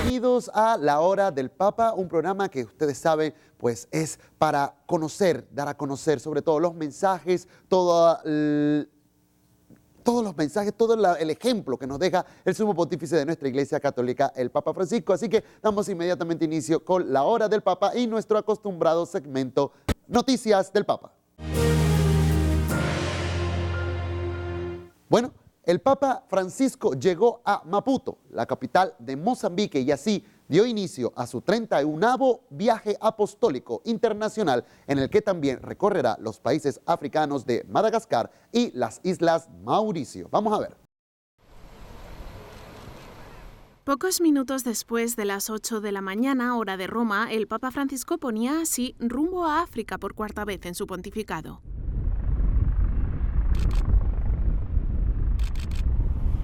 bienvenidos a La Hora del Papa, un programa que ustedes saben, pues es para conocer, dar a conocer sobre todo los mensajes, todos los mensajes, el ejemplo que nos deja el sumo pontífice de nuestra Iglesia Católica, el Papa Francisco. Así que damos inmediatamente inicio con La Hora del Papa y nuestro acostumbrado segmento Noticias del Papa. Bueno, el Papa Francisco llegó a Maputo, la capital de Mozambique, y así dio inicio a su 31º viaje apostólico internacional, en el que también recorrerá los países africanos de Madagascar y las Islas Mauricio. Vamos a ver. Pocos minutos después de las 8 de la mañana, hora de Roma, el Papa Francisco ponía así rumbo a África por cuarta vez en su pontificado.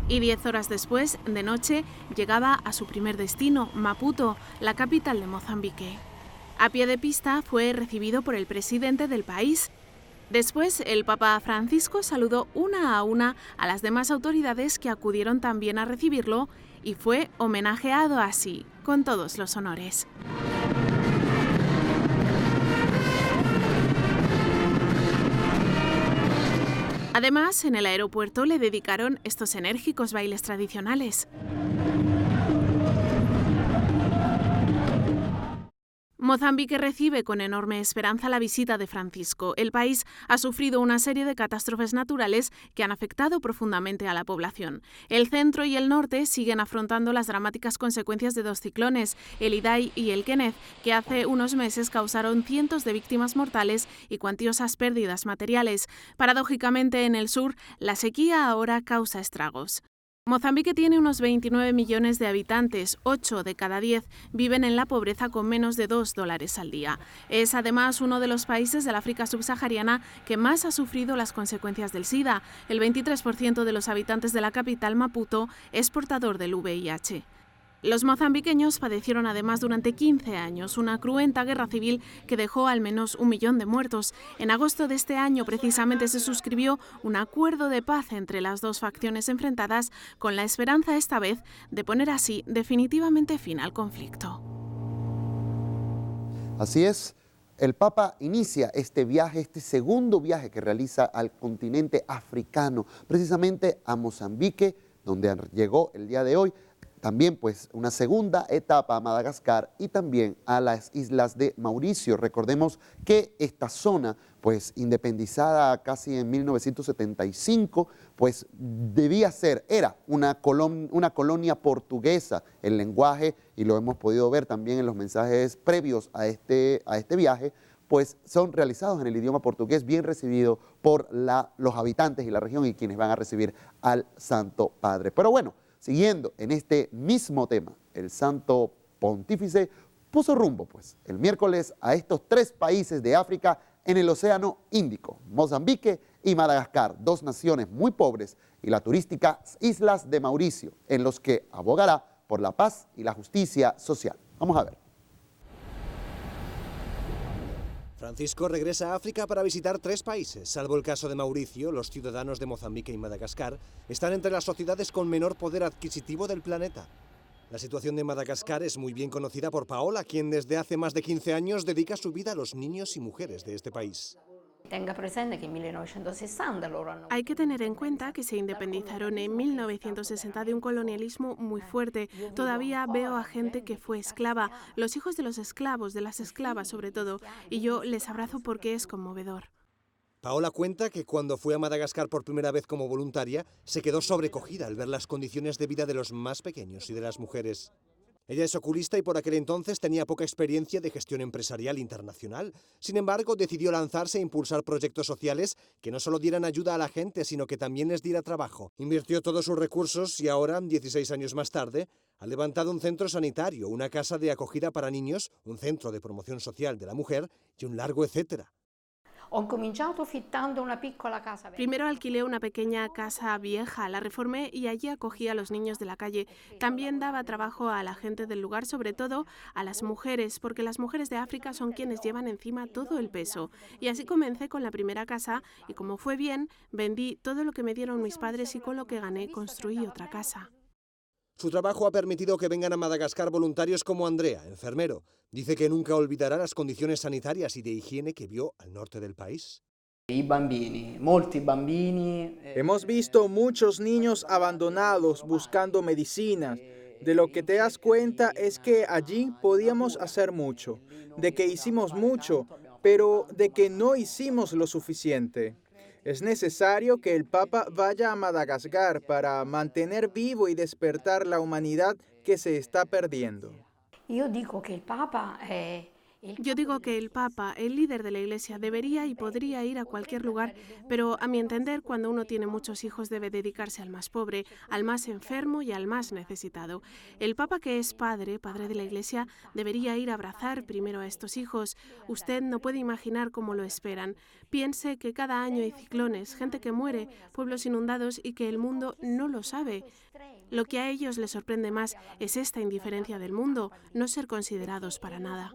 Y 10 horas después, de noche, llegaba a su primer destino, Maputo, la capital de Mozambique. A pie de pista fue recibido por el presidente del país. Después, el Papa Francisco saludó una a las demás autoridades que acudieron también a recibirlo y fue homenajeado así, con todos los honores. Además, en el aeropuerto le dedicaron estos enérgicos bailes tradicionales. Mozambique recibe con enorme esperanza la visita de Francisco. El país ha sufrido una serie de catástrofes naturales que han afectado profundamente a la población. El centro y el norte siguen afrontando las dramáticas consecuencias de dos ciclones, el Idai y el Kenneth, que hace unos meses causaron cientos de víctimas mortales y cuantiosas pérdidas materiales. Paradójicamente, en el sur, la sequía ahora causa estragos. Mozambique tiene unos 29 millones de habitantes, 8 de cada 10 viven en la pobreza con menos de $2 al día. Es además uno de los países del África subsahariana que más ha sufrido las consecuencias del SIDA. El 23% de los habitantes de la capital, Maputo, es portador del VIH. Los mozambiqueños padecieron además durante 15 años una cruenta guerra civil que dejó al menos 1 millón de muertos. En agosto de este año precisamente se suscribió un acuerdo de paz entre las dos facciones enfrentadas con la esperanza esta vez de poner así definitivamente fin al conflicto. Así es, el Papa inicia este viaje, este segundo viaje que realiza al continente africano, precisamente a Mozambique, donde llegó el día de hoy. También pues una segunda etapa a Madagascar y también a las islas de Mauricio. Recordemos que esta zona, pues independizada casi en 1975, pues era una colonia portuguesa. El lenguaje, y lo hemos podido ver también en los mensajes previos a este viaje, pues son realizados en el idioma portugués, bien recibido por los habitantes y la región y quienes van a recibir al Santo Padre. Pero bueno, siguiendo en este mismo tema, el Santo Pontífice puso rumbo, pues, el miércoles a estos 3 países de África en el Océano Índico, Mozambique y Madagascar, 2 naciones muy pobres, y las turísticas Islas de Mauricio, en los que abogará por la paz y la justicia social. Vamos a ver. Francisco regresa a África para visitar 3 países. Salvo el caso de Mauricio, los ciudadanos de Mozambique y Madagascar están entre las sociedades con menor poder adquisitivo del planeta. La situación de Madagascar es muy bien conocida por Paola, quien desde hace más de 15 años dedica su vida a los niños y mujeres de este país. Hay que tener en cuenta que se independizaron en 1960 de un colonialismo muy fuerte. Todavía veo a gente que fue esclava, los hijos de los esclavos, de las esclavas sobre todo, y yo les abrazo porque es conmovedor. Paola cuenta que cuando fue a Madagascar por primera vez como voluntaria, se quedó sobrecogida al ver las condiciones de vida de los más pequeños y de las mujeres. Ella es oculista y por aquel entonces tenía poca experiencia de gestión empresarial internacional. Sin embargo, decidió lanzarse e impulsar proyectos sociales que no solo dieran ayuda a la gente, sino que también les diera trabajo. Invirtió todos sus recursos y ahora, 16 años más tarde, ha levantado un centro sanitario, una casa de acogida para niños, un centro de promoción social de la mujer y un largo etcétera. Primero alquilé una pequeña casa vieja, la reformé y allí acogí a los niños de la calle. También daba trabajo a la gente del lugar, sobre todo a las mujeres, porque las mujeres de África son quienes llevan encima todo el peso. Y así comencé con la primera casa y como fue bien, vendí todo lo que me dieron mis padres y con lo que gané construí otra casa. Su trabajo ha permitido que vengan a Madagascar voluntarios como Andrea, enfermero. Dice que nunca olvidará las condiciones sanitarias y de higiene que vio al norte del país. Hemos visto muchos niños abandonados buscando medicinas. De lo que te das cuenta es que allí podíamos hacer mucho, de que hicimos mucho, pero de que no hicimos lo suficiente. Es necesario que el Papa vaya a Madagascar para mantener vivo y despertar la humanidad que se está perdiendo. Yo digo que el Papa, el líder de la Iglesia, debería y podría ir a cualquier lugar, pero a mi entender, cuando uno tiene muchos hijos debe dedicarse al más pobre, al más enfermo y al más necesitado. El Papa, que es padre de la Iglesia, debería ir a abrazar primero a estos hijos. Usted no puede imaginar cómo lo esperan. Piense que cada año hay ciclones, gente que muere, pueblos inundados y que el mundo no lo sabe. Lo que a ellos les sorprende más es esta indiferencia del mundo, no ser considerados para nada.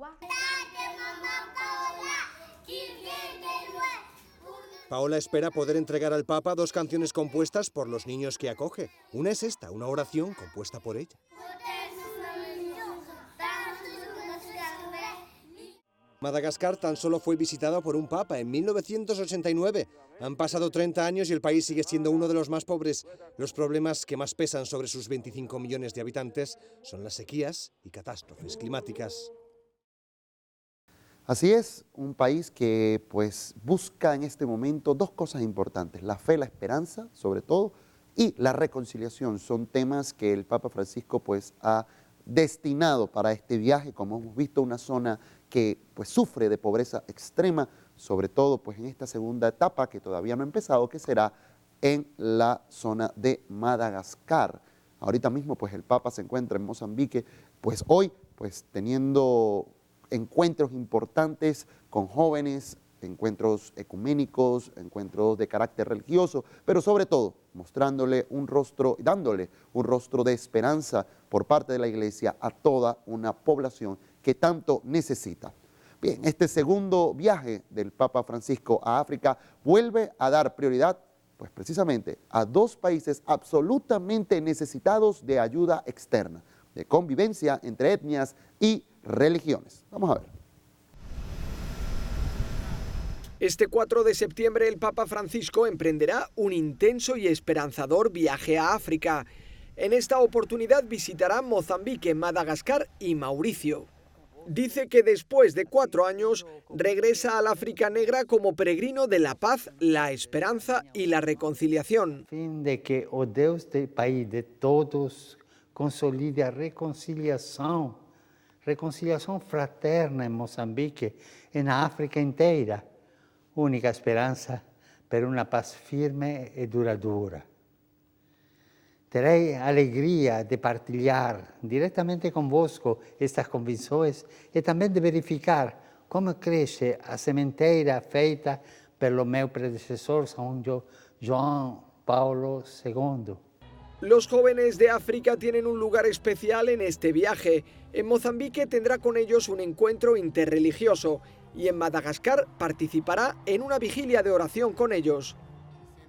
Paola espera poder entregar al Papa 2 canciones compuestas por los niños que acoge. Una es esta, una oración compuesta por ella. Madagascar tan solo fue visitada por un papa en 1989. Han pasado 30 años y el país sigue siendo uno de los más pobres. Los problemas que más pesan sobre sus 25 millones de habitantes son las sequías y catástrofes climáticas. Así es, un país que pues busca en este momento 2 cosas importantes, la fe, la esperanza sobre todo, y la reconciliación. Son temas que el Papa Francisco pues ha destinado para este viaje, como hemos visto, una zona que pues sufre de pobreza extrema, sobre todo pues en esta segunda etapa que todavía no ha empezado, que será en la zona de Madagascar. Ahorita mismo pues el Papa se encuentra en Mozambique, pues hoy pues teniendo encuentros importantes con jóvenes, encuentros ecuménicos, encuentros de carácter religioso, pero sobre todo mostrándole un rostro, dándole un rostro de esperanza por parte de la Iglesia a toda una población que tanto necesita. Bien, este segundo viaje del Papa Francisco a África vuelve a dar prioridad, pues precisamente a 2 países absolutamente necesitados de ayuda externa, de convivencia entre etnias y religiones. Vamos a ver. Este 4 de septiembre el Papa Francisco emprenderá un intenso y esperanzador viaje a África. En esta oportunidad visitará Mozambique, Madagascar y Mauricio. Dice que después de 4 años regresa al África Negra como peregrino de la paz, la esperanza y la reconciliación. Fin de que o Deus del país de todos consolide a reconciliação fraterna en Mozambique, en África inteira. Única esperança per una paz firme e duradoura. Terei alegria de partilhar diretamente convosco estas convicções e também de verificar como cresce a sementeira feita pelo meu predecessor, São João Paulo II. Los jóvenes de África tienen un lugar especial en este viaje. En Mozambique tendrá con ellos un encuentro interreligioso y en Madagascar participará en una vigilia de oración con ellos.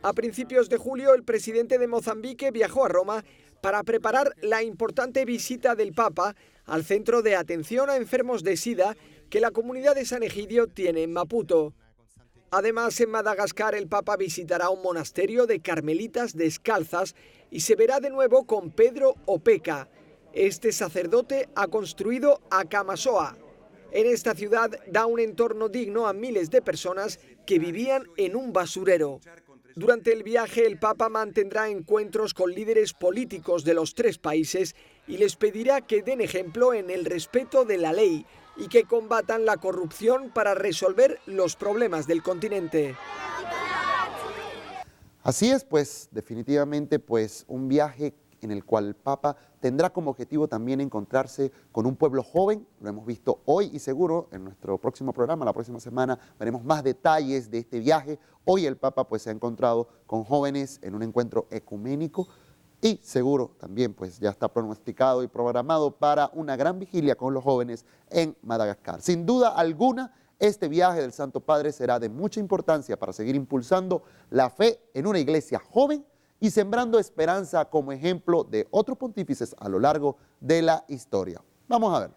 A principios de julio, el presidente de Mozambique viajó a Roma para preparar la importante visita del Papa al centro de atención a enfermos de SIDA que la comunidad de San Egidio tiene en Maputo. Además, en Madagascar el Papa visitará un monasterio de carmelitas descalzas y se verá de nuevo con Pedro Opeka. Este sacerdote ha construido Akamasoa. En esta ciudad da un entorno digno a miles de personas que vivían en un basurero. Durante el viaje, el Papa mantendrá encuentros con líderes políticos de los 3 países y les pedirá que den ejemplo en el respeto de la ley y que combatan la corrupción para resolver los problemas del continente. Así es, pues, definitivamente, pues, un viaje en el cual el Papa tendrá como objetivo también encontrarse con un pueblo joven. Lo hemos visto hoy y seguro en nuestro próximo programa, la próxima semana, veremos más detalles de este viaje. Hoy el Papa pues se ha encontrado con jóvenes en un encuentro ecuménico y seguro también pues ya está pronosticado y programado para una gran vigilia con los jóvenes en Madagascar. Sin duda alguna, este viaje del Santo Padre será de mucha importancia para seguir impulsando la fe en una iglesia joven y sembrando esperanza como ejemplo de otros pontífices a lo largo de la historia. Vamos a ver.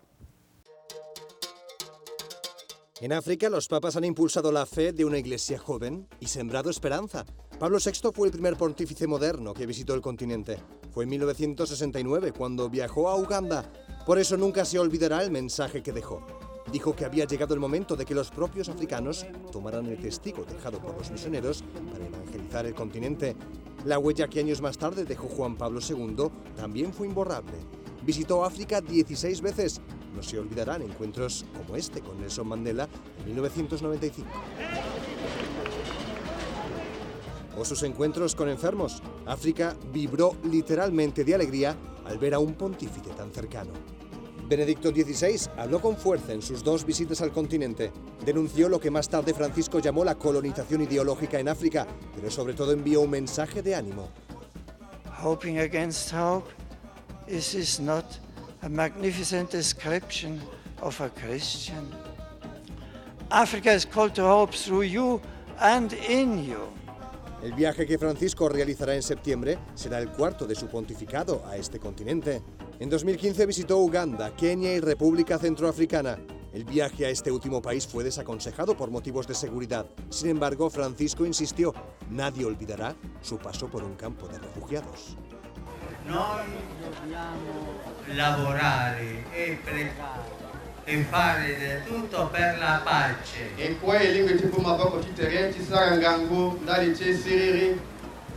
En África, los papas han impulsado la fe de una iglesia joven y sembrado esperanza. Pablo VI fue el primer pontífice moderno que visitó el continente. Fue en 1969 cuando viajó a Uganda. Por eso nunca se olvidará el mensaje que dejó. Dijo que había llegado el momento de que los propios africanos tomaran el testigo dejado por los misioneros para evangelizar el continente. La huella que años más tarde dejó Juan Pablo II también fue imborrable. Visitó África 16 veces. No se olvidarán encuentros como este con Nelson Mandela en 1995. O sus encuentros con enfermos. África vibró literalmente de alegría al ver a un pontífice tan cercano. Benedicto XVI habló con fuerza en sus 2 visitas al continente. Denunció lo que más tarde Francisco llamó la colonización ideológica en África, pero sobre todo envió un mensaje de ánimo. Hoping against hope, this is not a magnificent description of a Christian. Africa is called to hope through you and in you. El viaje que Francisco realizará en septiembre será el 4º de su pontificado a este continente. En 2015 visitó Uganda, Kenia y República Centroafricana. El viaje a este último país fue desaconsejado por motivos de seguridad. Sin embargo, Francisco insistió, nadie olvidará su paso por un campo de refugiados. Noi dobbiamo lavorare e pregare e fare del tutto per la pace.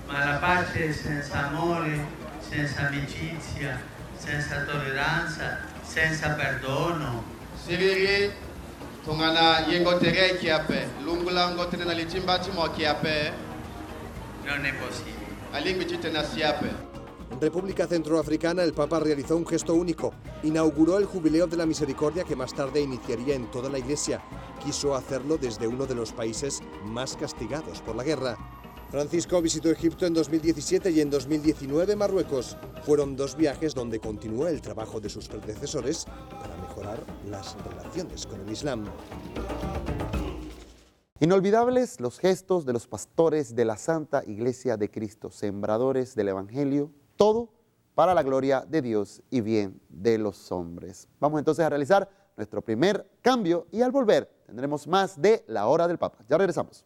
Ma la pace senza amore, senza amicizia, senza tolleranza, senza perdono. Siriri tongana yengo tere kiape, lungula ngote na lichimba chimo kiape. Non è possibile. Alingwi chitena siape. En República Centroafricana, el Papa realizó un gesto único. Inauguró el Jubileo de la Misericordia que más tarde iniciaría en toda la Iglesia. Quiso hacerlo desde uno de los países más castigados por la guerra. Francisco visitó Egipto en 2017 y en 2019 Marruecos. Fueron 2 viajes donde continuó el trabajo de sus predecesores para mejorar las relaciones con el Islam. Inolvidables los gestos de los pastores de la Santa Iglesia de Cristo, sembradores del Evangelio, todo para la gloria de Dios y bien de los hombres. Vamos entonces a realizar nuestro primer cambio y al volver tendremos más de la hora del Papa. Ya regresamos.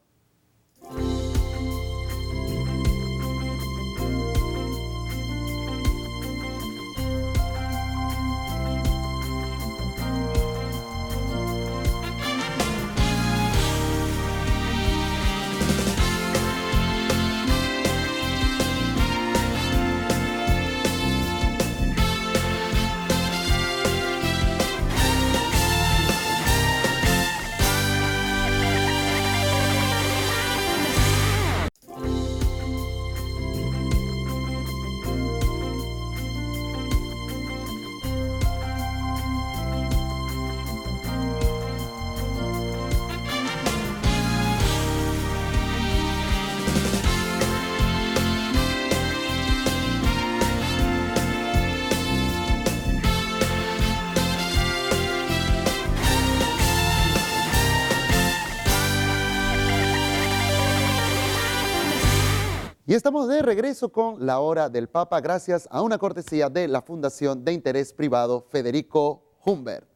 Y estamos de regreso con la hora del Papa gracias a una cortesía de la Fundación de Interés Privado Federico Humbert.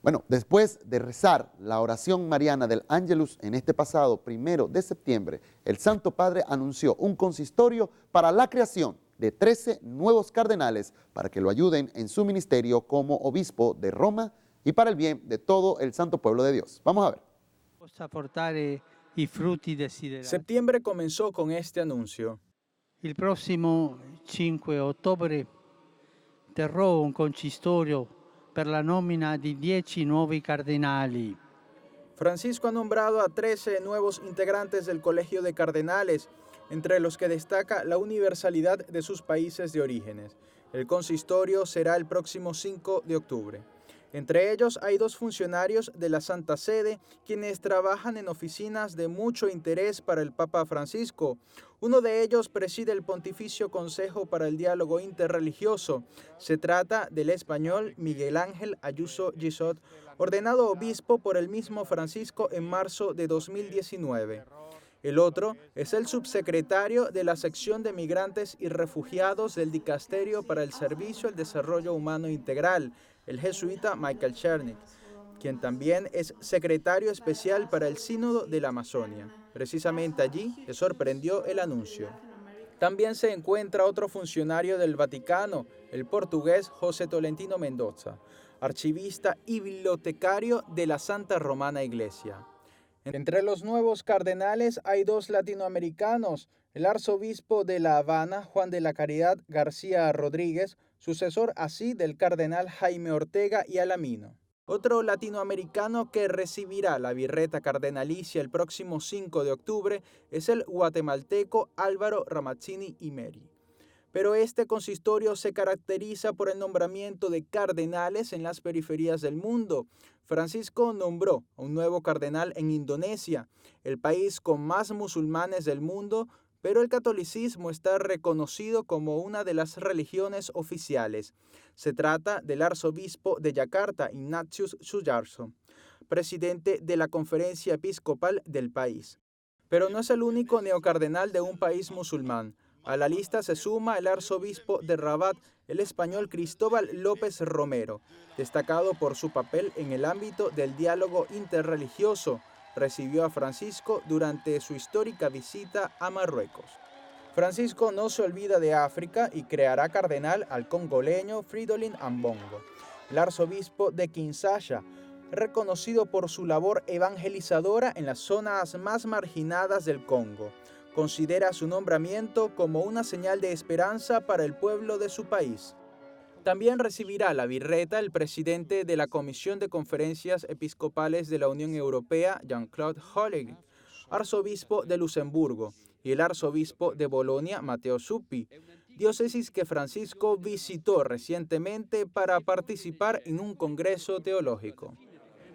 Bueno, después de rezar la oración mariana del Ángelus en este pasado 1 de septiembre, el Santo Padre anunció un consistorio para la creación de 13 nuevos cardenales para que lo ayuden en su ministerio como obispo de Roma y para el bien de todo el santo pueblo de Dios. Vamos a ver. Septiembre comenzó con este anuncio. Il prossimo 5 ottobre terrò un consistorio per la nomina di 10 nuovi cardinali. Francisco ha nombrado a 13 nuevos integrantes del Colegio de Cardenales, entre los que destaca la universalidad de sus países de orígenes. El consistorio será el próximo 5 de octubre. Entre ellos hay 2 funcionarios de la Santa Sede, quienes trabajan en oficinas de mucho interés para el Papa Francisco. Uno de ellos preside el Pontificio Consejo para el Diálogo Interreligioso. Se trata del español Miguel Ángel Ayuso Gisot, ordenado obispo por el mismo Francisco en marzo de 2019. El otro es el subsecretario de la sección de Migrantes y Refugiados del Dicasterio para el Servicio al Desarrollo Humano Integral, el jesuita Michael Chernik, quien también es secretario especial para el Sínodo de la Amazonia. Precisamente allí le sorprendió el anuncio. También se encuentra otro funcionario del Vaticano, el portugués José Tolentino Mendoza, archivista y bibliotecario de la Santa Romana Iglesia. Entre los nuevos cardenales hay 2 latinoamericanos, el arzobispo de La Habana, Juan de la Caridad García Rodríguez, sucesor así del cardenal Jaime Ortega y Alamino. Otro latinoamericano que recibirá la birreta cardenalicia el próximo 5 de octubre es el guatemalteco Álvaro Ramazzini Imeri. Pero este consistorio se caracteriza por el nombramiento de cardenales en las periferias del mundo. Francisco nombró a un nuevo cardenal en Indonesia, el país con más musulmanes del mundo, pero el catolicismo está reconocido como una de las religiones oficiales. Se trata del arzobispo de Yakarta, Ignatius Sujarso, presidente de la conferencia episcopal del país. Pero no es el único neocardenal de un país musulmán. A la lista se suma el arzobispo de Rabat, el español Cristóbal López Romero, destacado por su papel en el ámbito del diálogo interreligioso. Recibió a Francisco durante su histórica visita a Marruecos. Francisco no se olvida de África y creará cardenal al congoleño Fridolin Ambongo, el arzobispo de Kinshasa, reconocido por su labor evangelizadora en las zonas más marginadas del Congo. Considera su nombramiento como una señal de esperanza para el pueblo de su país. También recibirá la birreta el presidente de la Comisión de Conferencias Episcopales de la Unión Europea, Jean-Claude Hollery, arzobispo de Luxemburgo, y el arzobispo de Bolonia, Matteo Zuppi, diócesis que Francisco visitó recientemente para participar en un congreso teológico.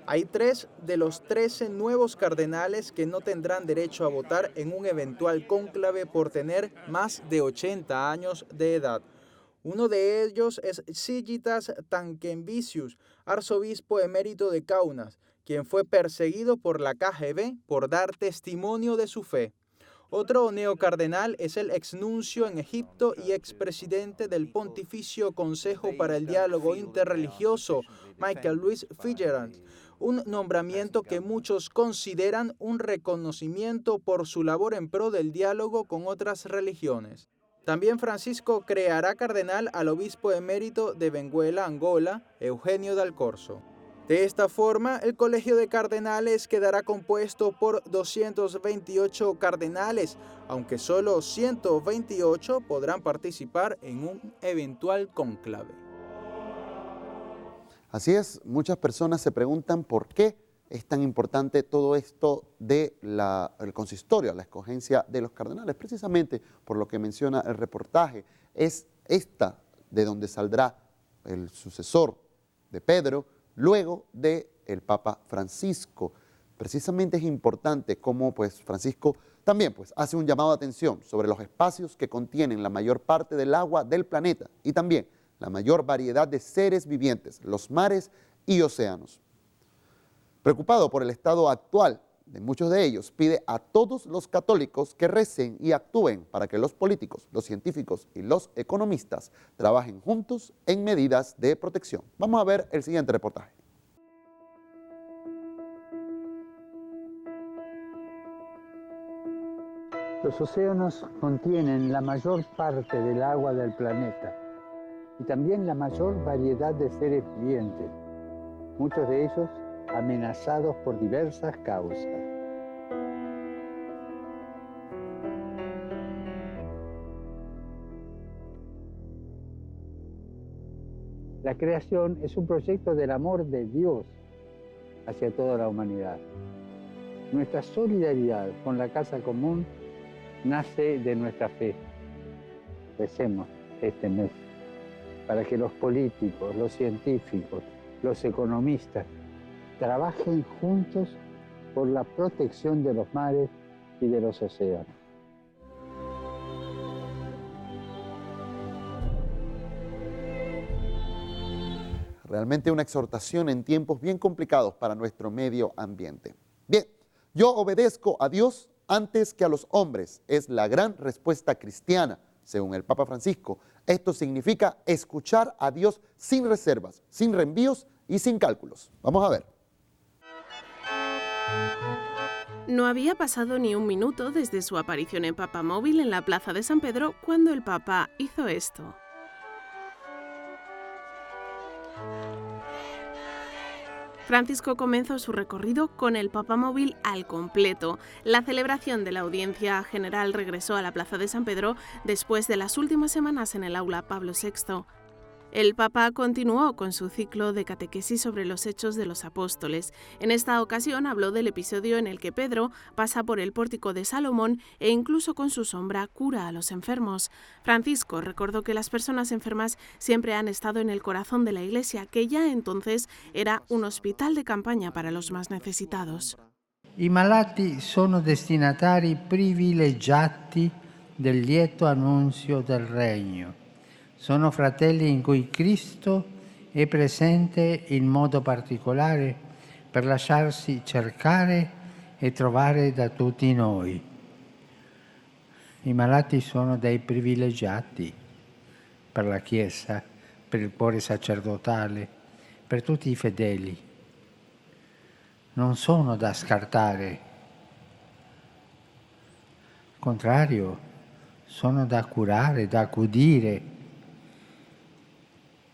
Hay 3 de los 13 nuevos cardenales que no tendrán derecho a votar en un eventual cónclave por tener más de 80 años de edad. Uno de ellos es Sigitas Tankevicius, arzobispo emérito de Kaunas, quien fue perseguido por la KGB por dar testimonio de su fe. Otro neocardenal es el exnuncio en Egipto y expresidente del Pontificio Consejo para el Diálogo Interreligioso, Michael Louis Fitzgerald, un nombramiento que muchos consideran un reconocimiento por su labor en pro del diálogo con otras religiones. También Francisco creará cardenal al obispo emérito de Benguela, Angola, Eugenio Dal Corso. De esta forma, el Colegio de Cardenales quedará compuesto por 228 cardenales, aunque solo 128 podrán participar en un eventual cónclave. Así es, muchas personas se preguntan por qué es tan importante todo esto del consistorio, la escogencia de los cardenales. Precisamente por lo que menciona el reportaje, es esta de donde saldrá el sucesor de Pedro, luego del Papa Francisco. Precisamente es importante cómo Francisco también hace un llamado de atención sobre los espacios que contienen la mayor parte del agua del planeta y también la mayor variedad de seres vivientes, los mares y océanos. Preocupado por el estado actual de muchos de ellos, pide a todos los católicos que recen y actúen para que los políticos, los científicos y los economistas trabajen juntos en medidas de protección. Vamos a ver el siguiente reportaje. Los océanos contienen la mayor parte del agua del planeta y también la mayor variedad de seres vivientes, muchos de ellos amenazados por diversas causas. La creación es un proyecto del amor de Dios hacia toda la humanidad. Nuestra solidaridad con la casa común nace de nuestra fe. Recemos este mes para que los políticos, los científicos, los economistas trabajen juntos por la protección de los mares y de los océanos. Realmente una exhortación en tiempos bien complicados para nuestro medio ambiente. Bien, yo obedezco a Dios antes que a los hombres es la gran respuesta cristiana, según el Papa Francisco. Esto significa escuchar a Dios sin reservas, sin reenvíos y sin cálculos. Vamos a ver. No había pasado ni un minuto desde su aparición en Papamóvil en la Plaza de San Pedro cuando el Papa hizo esto. Francisco comenzó su recorrido con el Papamóvil al completo. La celebración de la audiencia general regresó a la Plaza de San Pedro después de las últimas semanas en el aula Pablo VI. El Papa continuó con su ciclo de catequesis sobre los Hechos de los Apóstoles. En esta ocasión habló del episodio en el que Pedro pasa por el pórtico de Salomón e incluso con su sombra cura a los enfermos. Francisco recordó que las personas enfermas siempre han estado en el corazón de la Iglesia, que ya entonces era un hospital de campaña para los más necesitados. I malati sono destinatari privilegiati del lieto annunzio del regno. Sono fratelli in cui Cristo è presente in modo particolare per lasciarsi cercare e trovare da tutti noi. I malati sono dei privilegiati per la Chiesa, per il cuore sacerdotale, per tutti i fedeli. Non sono da scartare. Al contrario, sono da curare, da accudire.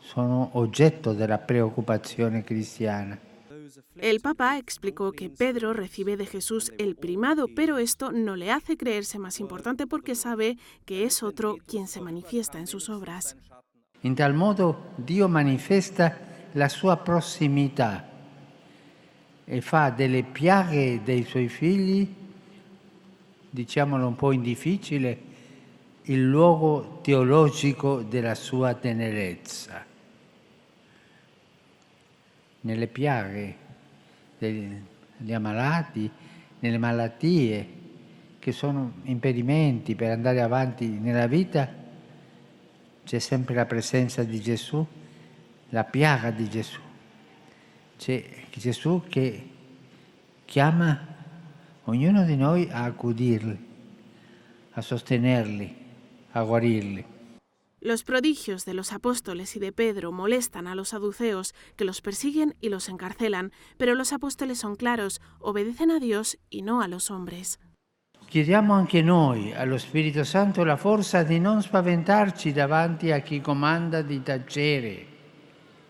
Sono oggetto della preoccupazione cristiana. El Papa explicó que Pedro recibe de Jesús el primado, pero esto no le hace creerse más importante porque sabe que es otro quien se manifiesta en sus obras. In tal modo Dio manifesta la sua prossimità e fa delle piaghe dei suoi figli, diciamolo un po' in difficile, il luogo teologico della sua tenerezza. Nelle piaghe degli ammalati, nelle malattie che sono impedimenti per andare avanti nella vita, c'è sempre la presenza di Gesù, la piaga di Gesù. C'è Gesù che chiama ognuno di noi a accudirli, a sostenerli, a guarirli. Los prodigios de los apóstoles y de Pedro molestan a los saduceos, que los persiguen y los encarcelan, pero los apóstoles son claros, obedecen a Dios y no a los hombres. Chiediamo anche noi allo Spirito Santo la forza di non spaventarci davanti a chi comanda di tacere,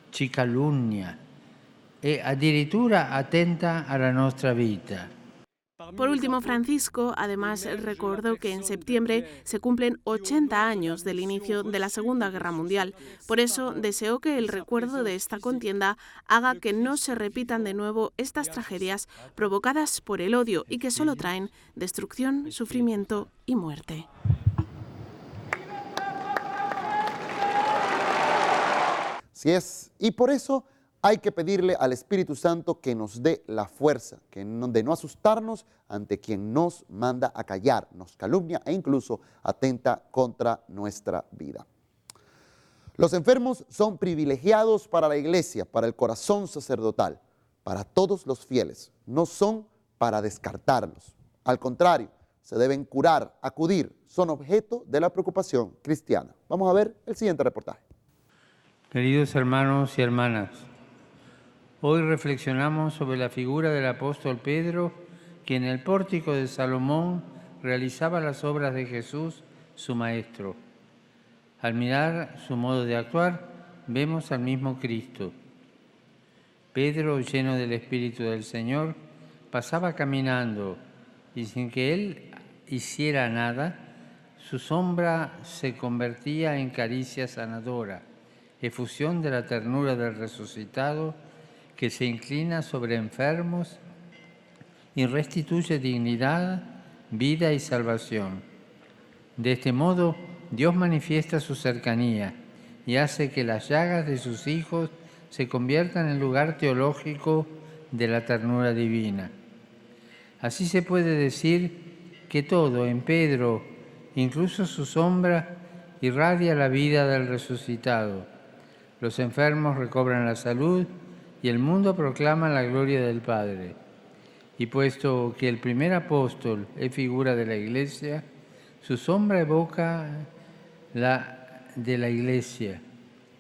ci calunnia e addirittura attenta alla nostra vita. Por último, Francisco además recordó que en septiembre se cumplen 80 años del inicio de la Segunda Guerra Mundial. Por eso deseó que el recuerdo de esta contienda haga que no se repitan de nuevo estas tragedias provocadas por el odio y que solo traen destrucción, sufrimiento y muerte. Así es, y por eso hay que pedirle al Espíritu Santo que nos dé la fuerza, de no asustarnos ante quien nos manda a callar, nos calumnia e incluso atenta contra nuestra vida. Los enfermos son privilegiados para la Iglesia, para el corazón sacerdotal, para todos los fieles. No son para descartarlos. Al contrario, se deben curar, acudir, son objeto de la preocupación cristiana. Vamos a ver el siguiente reportaje. Queridos hermanos y hermanas, hoy reflexionamos sobre la figura del apóstol Pedro, que en el pórtico de Salomón realizaba las obras de Jesús, su maestro. Al mirar su modo de actuar, vemos al mismo Cristo. Pedro, lleno del Espíritu del Señor, pasaba caminando y sin que él hiciera nada, su sombra se convertía en caricia sanadora, efusión de la ternura del resucitado, que se inclina sobre enfermos y restituye dignidad, vida y salvación. De este modo, Dios manifiesta su cercanía y hace que las llagas de sus hijos se conviertan en lugar teológico de la ternura divina. Así se puede decir que todo en Pedro, incluso su sombra, irradia la vida del resucitado. Los enfermos recobran la salud y el mundo proclama la gloria del Padre. Y puesto que el primer apóstol es figura de la Iglesia, su sombra evoca la de la Iglesia,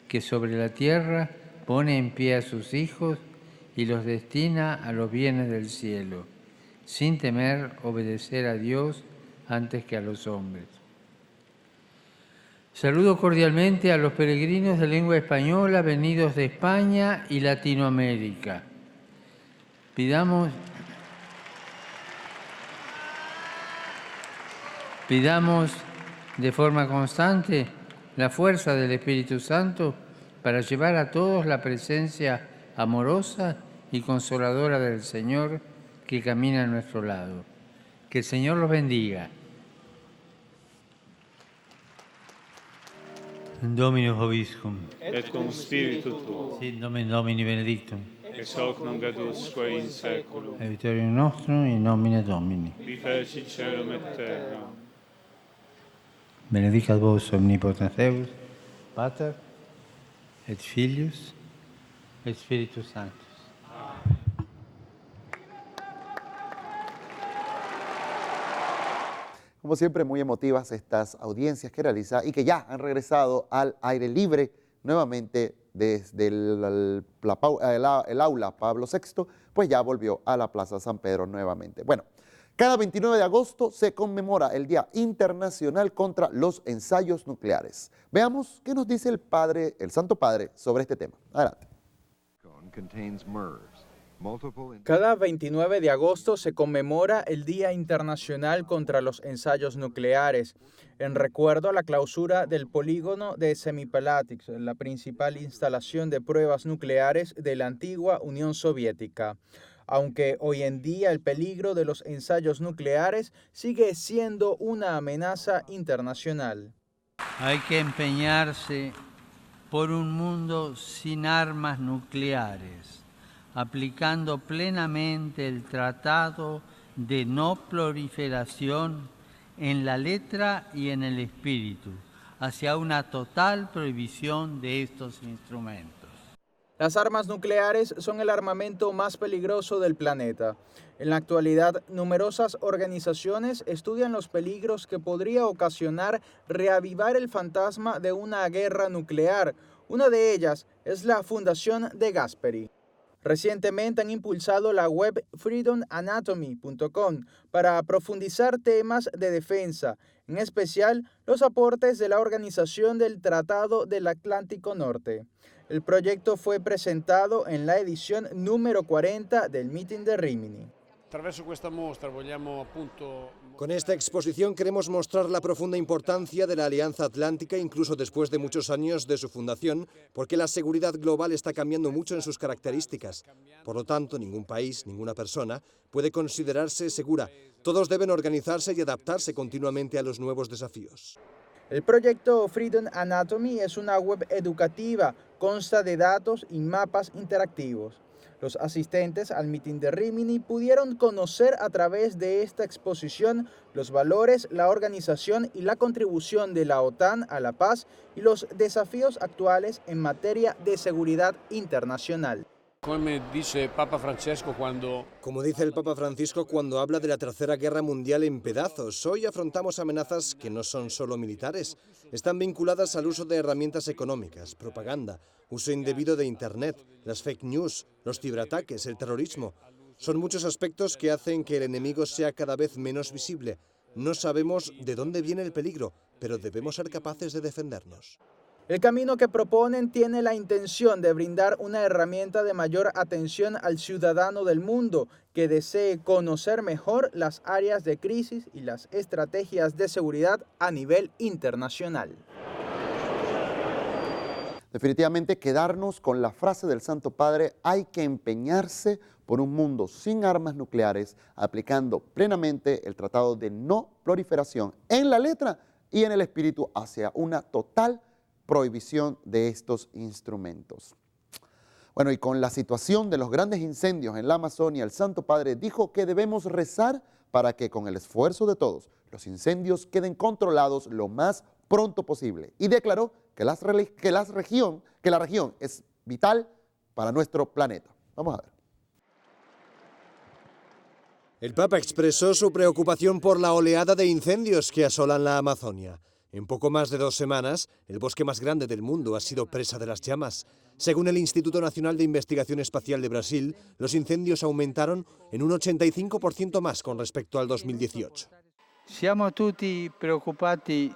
que sobre la tierra pone en pie a sus hijos y los destina a los bienes del cielo, sin temer obedecer a Dios antes que a los hombres. Saludo cordialmente a los peregrinos de lengua española venidos de España y Latinoamérica. Pidamos de forma constante la fuerza del Espíritu Santo para llevar a todos la presencia amorosa y consoladora del Señor que camina a nuestro lado. Que el Señor los bendiga. Dominus vobiscum. Et cum spiritu tuo. Sit nomen Domini benedictum. Ex hoc nunc et usque in saeculum. Aiuterium nostrum in nomine Domini. Qui feci caelum et terra. Benedicat vos omnipotens Deus, Pater, et Filius, et Spiritus Sanctus. Como siempre, muy emotivas estas audiencias que realiza y que ya han regresado al aire libre nuevamente desde el aula Pablo VI, pues ya volvió a la Plaza San Pedro nuevamente. Bueno, cada 29 de agosto se conmemora el Día Internacional contra los Ensayos Nucleares. Veamos qué nos dice el Santo Padre sobre este tema. Adelante. Cada 29 de agosto se conmemora el Día Internacional contra los Ensayos Nucleares, en recuerdo a la clausura del polígono de Semipalatinsk, la principal instalación de pruebas nucleares de la antigua Unión Soviética. Aunque hoy en día el peligro de los ensayos nucleares sigue siendo una amenaza internacional. Hay que empeñarse por un mundo sin armas nucleares, aplicando plenamente el Tratado de No Proliferación en la letra y en el espíritu, hacia una total prohibición de estos instrumentos. Las armas nucleares son el armamento más peligroso del planeta. En la actualidad, numerosas organizaciones estudian los peligros que podría ocasionar reavivar el fantasma de una guerra nuclear. Una de ellas es la Fundación de Gasperi. Recientemente han impulsado la web freedomanatomy.com para profundizar temas de defensa, en especial los aportes de la Organización del Tratado del Atlántico Norte. El proyecto fue presentado en la edición número 40 del Meeting de Rimini. Con esta exposición queremos mostrar la profunda importancia de la Alianza Atlántica, incluso después de muchos años de su fundación, porque la seguridad global está cambiando mucho en sus características. Por lo tanto, ningún país, ninguna persona puede considerarse segura. Todos deben organizarse y adaptarse continuamente a los nuevos desafíos. El proyecto Freedom Anatomy es una web educativa, consta de datos y mapas interactivos. Los asistentes al Meeting de Rimini pudieron conocer a través de esta exposición los valores, la organización y la contribución de la OTAN a la paz y los desafíos actuales en materia de seguridad internacional. Como dice el Papa Francisco cuando habla de la Tercera Guerra Mundial en pedazos, hoy afrontamos amenazas que no son solo militares, están vinculadas al uso de herramientas económicas, propaganda, uso indebido de Internet, las fake news, los ciberataques, el terrorismo. Son muchos aspectos que hacen que el enemigo sea cada vez menos visible. No sabemos de dónde viene el peligro, pero debemos ser capaces de defendernos. El camino que proponen tiene la intención de brindar una herramienta de mayor atención al ciudadano del mundo que desee conocer mejor las áreas de crisis y las estrategias de seguridad a nivel internacional. Definitivamente quedarnos con la frase del Santo Padre, hay que empeñarse por un mundo sin armas nucleares, aplicando plenamente el Tratado de No Proliferación en la letra y en el espíritu hacia una total prohibición de estos instrumentos. Bueno, y con la situación de los grandes incendios en la Amazonia, el Santo Padre dijo que debemos rezar para que con el esfuerzo de todos los incendios queden controlados lo más pronto posible y declaró que la región es vital para nuestro planeta. Vamos a ver. El Papa expresó su preocupación por la oleada de incendios que asolan la Amazonia. En poco más de 2 semanas, el bosque más grande del mundo ha sido presa de las llamas. Según el Instituto Nacional de Investigación Espacial de Brasil, los incendios aumentaron en un 85% más con respecto al 2018. Siamo tutti preoccupati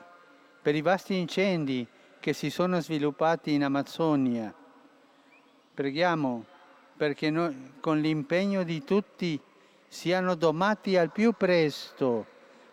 per i vasti incendi che si sono sviluppati in Amazzonia. Preghiamo perché con l'impegno di tutti siano domati al più presto.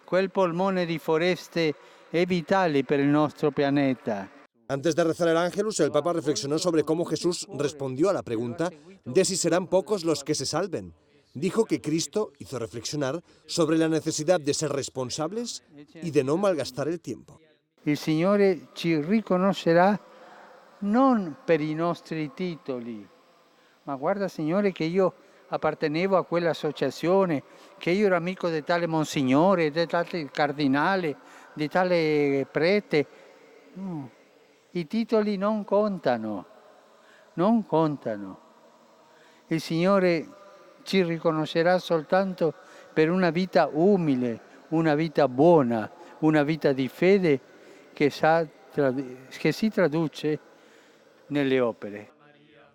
Quel polmone di foreste è vitale per il nostro pianeta. Antes de rezar el Ángelus, el Papa reflexionó sobre cómo Jesús respondió a la pregunta de si serán pocos los que se salven. Dijo que Cristo hizo reflexionar sobre la necesidad de ser responsables y de no malgastar el tiempo. Il Signore ci riconoscerà non per i nostri titoli, ma guarda Signore che io appartenevo a quell'associazione, che io ero amico di tale Monsignore, di tale Cardinale, di tale Prete. No, i titoli non contano, non contano. Il Signore ci riconoscerà soltanto per una vita umile, una vita buona, una vita di fede che si traduce nelle opere.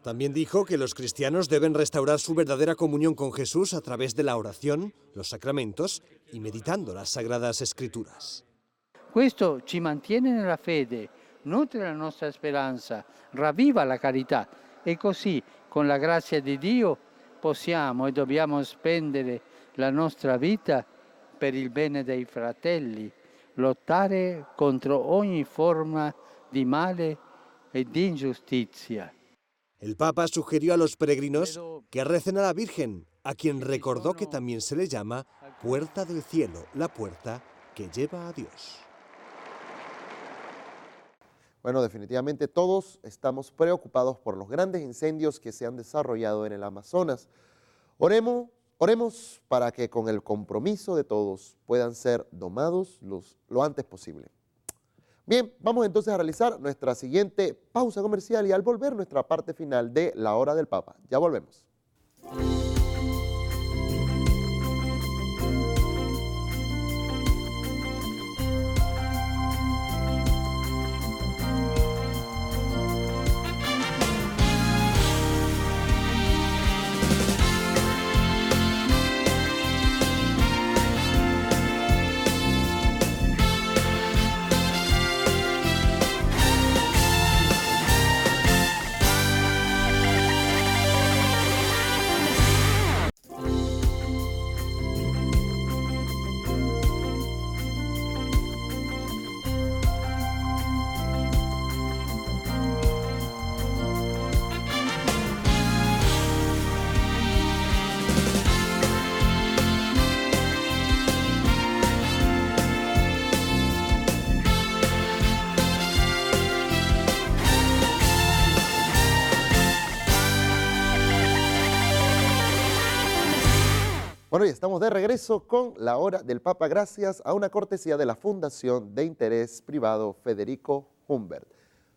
También dijo que los cristianos deben restaurar su verdadera comunión con Jesús a través de la oración, los sacramentos y meditando las Sagradas Escrituras. Questo ci mantiene nella fede, nutre la nostra speranza, ravviva la carità e così, con la grazia di Dio, possiamo e dobbiamo spendere la nostra vita per il bene dei fratelli, lottare contro ogni forma di male e di ingiustizia. El Papa sugirió a los peregrinos que recen a la Virgen, a quien recordó que también se le llama Puerta del Cielo, la puerta que lleva a Dios. Bueno, definitivamente todos estamos preocupados por los grandes incendios que se han desarrollado en el Amazonas. Oremos para que con el compromiso de todos puedan ser domados lo antes posible. Bien, vamos entonces a realizar nuestra siguiente pausa comercial y al volver nuestra parte final de La Hora del Papa. Ya volvemos. Bueno, y estamos de regreso con La Hora del Papa, gracias a una cortesía de la Fundación de Interés Privado Federico Humbert.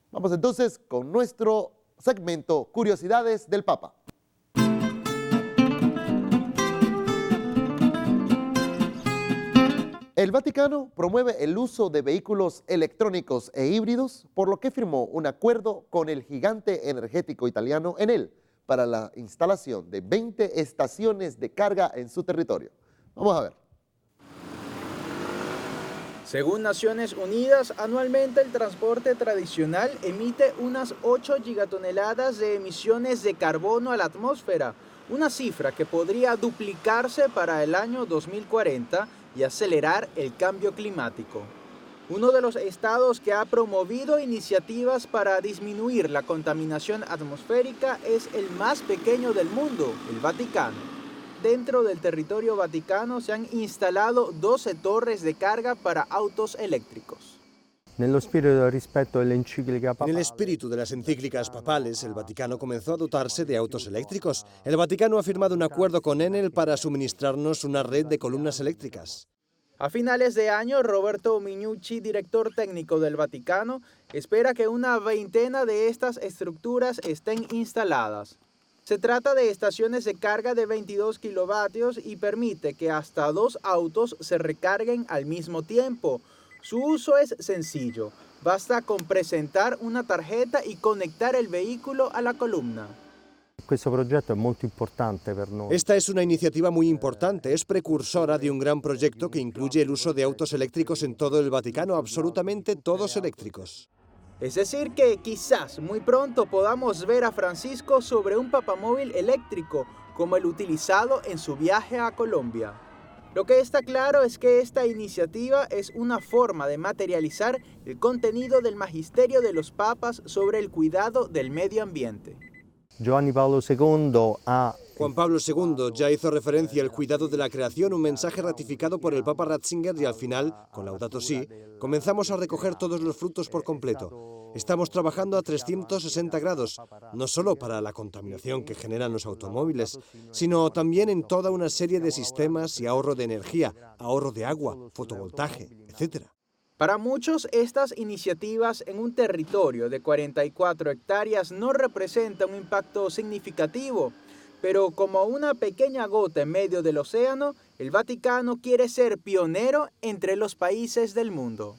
Vamos entonces con nuestro segmento Curiosidades del Papa. El Vaticano promueve el uso de vehículos electrónicos e híbridos, por lo que firmó un acuerdo con el gigante energético italiano Enel para la instalación de 20 estaciones de carga en su territorio. Vamos a ver. Según Naciones Unidas, anualmente el transporte tradicional emite unas 8 gigatoneladas de emisiones de carbono a la atmósfera, una cifra que podría duplicarse para el año 2040 y acelerar el cambio climático. Uno de los estados que ha promovido iniciativas para disminuir la contaminación atmosférica es el más pequeño del mundo, el Vaticano. Dentro del territorio vaticano se han instalado 12 torres de carga para autos eléctricos. En el espíritu de las encíclicas papales, el Vaticano comenzó a dotarse de autos eléctricos. El Vaticano ha firmado un acuerdo con Enel para suministrarnos una red de columnas eléctricas. A finales de año, Roberto Mignucci, director técnico del Vaticano, espera que una veintena de estas estructuras estén instaladas. Se trata de estaciones de carga de 22 kilovatios y permite que hasta 2 autos se recarguen al mismo tiempo. Su uso es sencillo, basta con presentar una tarjeta y conectar el vehículo a la columna. Esta es una iniciativa muy importante, es precursora de un gran proyecto que incluye el uso de autos eléctricos en todo el Vaticano, absolutamente todos eléctricos. Es decir que quizás muy pronto podamos ver a Francisco sobre un papamóvil eléctrico como el utilizado en su viaje a Colombia. Lo que está claro es que esta iniciativa es una forma de materializar el contenido del magisterio de los papas sobre el cuidado del medio ambiente. Juan Pablo II ya hizo referencia al cuidado de la creación, un mensaje ratificado por el Papa Ratzinger, y al final, con Laudato Si, comenzamos a recoger todos los frutos por completo. Estamos trabajando a 360 grados, no solo para la contaminación que generan los automóviles, sino también en toda una serie de sistemas y ahorro de energía, ahorro de agua, fotovoltaje, etc. Para muchos, estas iniciativas en un territorio de 44 hectáreas no representan un impacto significativo, pero como una pequeña gota en medio del océano, el Vaticano quiere ser pionero entre los países del mundo.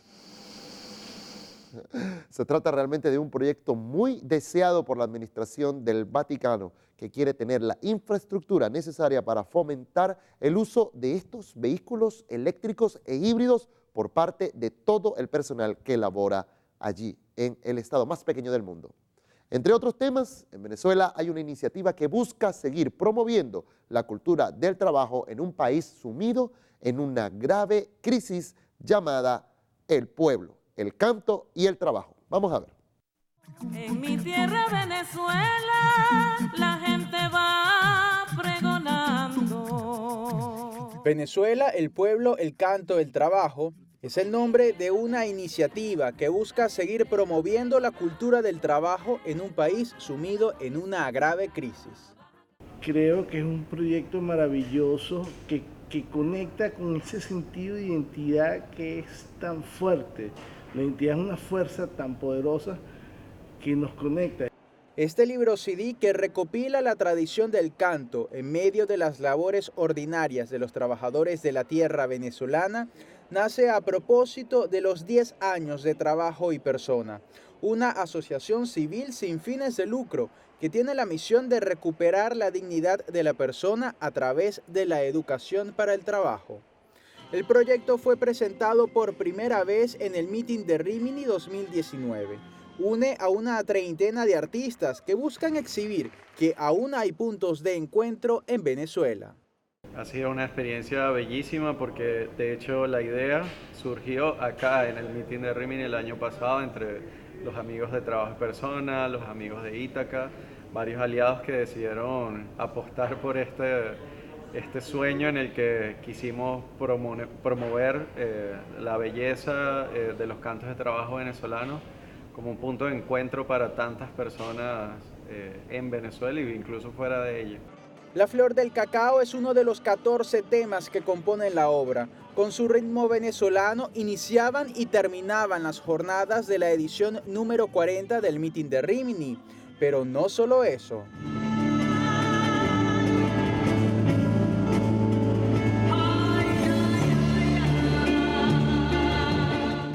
Se trata realmente de un proyecto muy deseado por la administración del Vaticano, que quiere tener la infraestructura necesaria para fomentar el uso de estos vehículos eléctricos e híbridos por parte de todo el personal que labora allí, en el estado más pequeño del mundo. Entre otros temas, en Venezuela hay una iniciativa que busca seguir promoviendo la cultura del trabajo en un país sumido en una grave crisis llamada el pueblo, el canto y el trabajo. Vamos a ver. En mi tierra Venezuela la gente va pregonando. Venezuela, el pueblo, el canto, el trabajo es el nombre de una iniciativa que busca seguir promoviendo la cultura del trabajo en un país sumido en una grave crisis. Creo que es un proyecto maravilloso que conecta con ese sentido de identidad que es tan fuerte. La identidad es una fuerza tan poderosa que nos conecta. Este libro CD, que recopila la tradición del canto en medio de las labores ordinarias de los trabajadores de la tierra venezolana, nace a propósito de los 10 años de Trabajo y Persona, una asociación civil sin fines de lucro que tiene la misión de recuperar la dignidad de la persona a través de la educación para el trabajo. El proyecto fue presentado por primera vez en el Meeting de Rimini 2019. Une a una treintena de artistas que buscan exhibir que aún hay puntos de encuentro en Venezuela. Ha sido una experiencia bellísima porque de hecho la idea surgió acá en el Meeting de Rimini el año pasado entre los amigos de Trabajo y Persona, los amigos de Ítaca, varios aliados que decidieron apostar por este sueño en el que quisimos promover la belleza de los cantos de trabajo venezolanos como un punto de encuentro para tantas personas en Venezuela e incluso fuera de ella. La Flor del Cacao es uno de los 14 temas que componen la obra. Con su ritmo venezolano iniciaban y terminaban las jornadas de la edición número 40 del Meeting de Rimini. Pero no solo eso.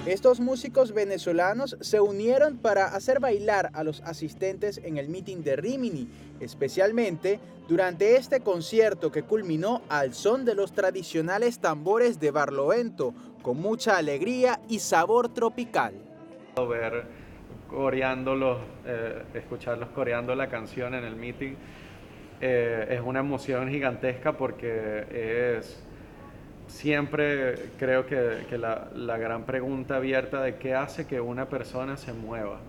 Estos músicos venezolanos se unieron para hacer bailar a los asistentes en el Meeting de Rimini, especialmente durante este concierto que culminó al son de los tradicionales tambores de Barlovento, con mucha alegría y sabor tropical. Ver coreándolos, escucharlos coreando la canción en el meeting es una emoción gigantesca porque es... Siempre creo que la gran pregunta abierta de qué hace que una persona se mueva.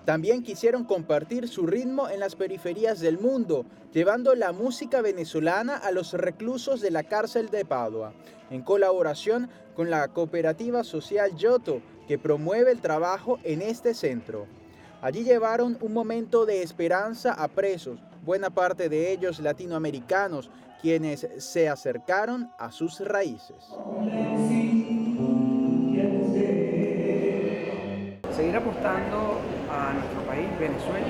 También quisieron compartir su ritmo en las periferias del mundo, llevando la música venezolana a los reclusos de la cárcel de Padua, en colaboración con la cooperativa social Yoto, que promueve el trabajo en este centro. Allí llevaron un momento de esperanza a presos, buena parte de ellos latinoamericanos, quienes se acercaron a sus raíces. Seguir apostando a nuestro país, Venezuela,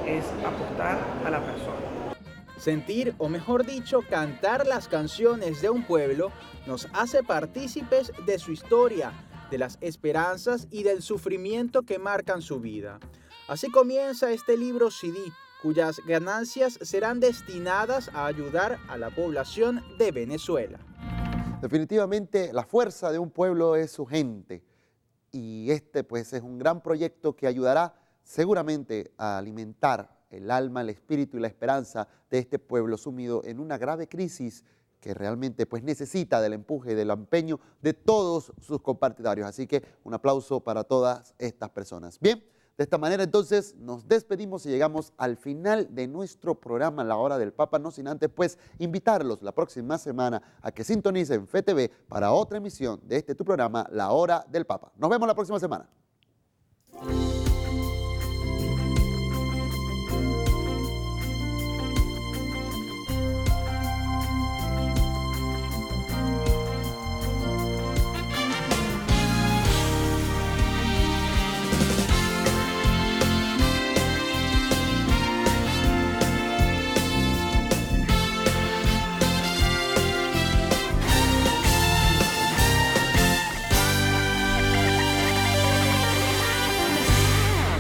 es apostar a la persona. Sentir, o mejor dicho, cantar las canciones de un pueblo nos hace partícipes de su historia, de las esperanzas y del sufrimiento que marcan su vida. Así comienza este libro CD, cuyas ganancias serán destinadas a ayudar a la población de Venezuela. Definitivamente la fuerza de un pueblo es su gente y este pues es un gran proyecto que ayudará seguramente a alimentar el alma, el espíritu y la esperanza de este pueblo sumido en una grave crisis que realmente pues necesita del empuje y del empeño de todos sus compartidarios. Así que un aplauso para todas estas personas. Bien, de esta manera entonces nos despedimos y llegamos al final de nuestro programa La Hora del Papa, no sin antes pues invitarlos la próxima semana a que sintonicen FETV para otra emisión de este tu programa La Hora del Papa. Nos vemos la próxima semana.